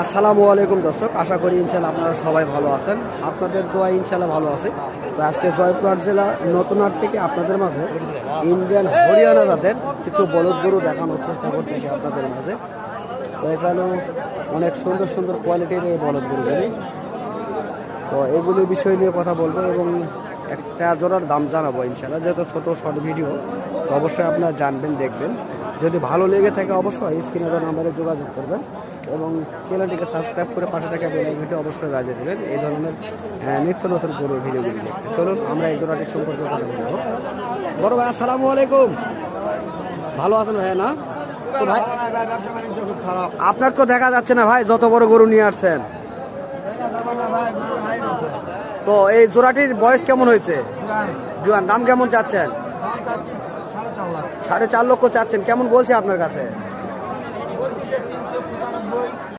আসসালামু আলাইকুম দর্শক, আশা করি ইনশাল্লাহ আপনারা সবাই ভালো আছেন। আপনাদের দোয়া ইনশাল্লাহ ভালো আছে। তো আজকে জয়পুরহাট জেলা নতুনহাট থেকে আপনাদের মাঝে ইন্ডিয়ান হরিয়ানা জাতের কিছু বলদ গরু দেখানোর চেষ্টা করতেছি আপনাদের মাঝে। তো এখানেও অনেক সুন্দর সুন্দর কোয়ালিটির এই বলদ গরুগুলি। তো এগুলির বিষয় নিয়ে কথা বলবো এবং একটা জোড়ার দাম জানাবো ইনশাল্লাহ। যেহেতু ছোটো শর্ট ভিডিও, তো অবশ্যই আপনারা জানবেন, দেখবেন। যদি ভালো লেগে থাকে অবশ্যই স্ক্রিনে দেওয়া নাম্বারে যোগাযোগ করবেন এবং চ্যানেলটিকে সাবস্ক্রাইব করে পাশে থাকা বেল আইকনটি অবশ্যই বাজিয়ে দেবেন এই ধরনের নিত্য নতুন গরুর ভিডিওগুলি দেখতে। চলুন আমরা এই জোড়াটির সম্পর্কে কথা বলবো। বড় ভাই আসসালামু আলাইকুম, ভালো আছেন ভাই? না তো ভাই আপনার তো দেখা যাচ্ছে না ভাই, যত বড় গরু নিয়ে আসছেন। তো এই জোড়াটির বয়স কেমন হয়েছে? জোয়ান। দাম কেমন চাচ্ছেন? 4.5 লক্ষ চাচ্ছেন। কেমন বলছে আপনার কাছে?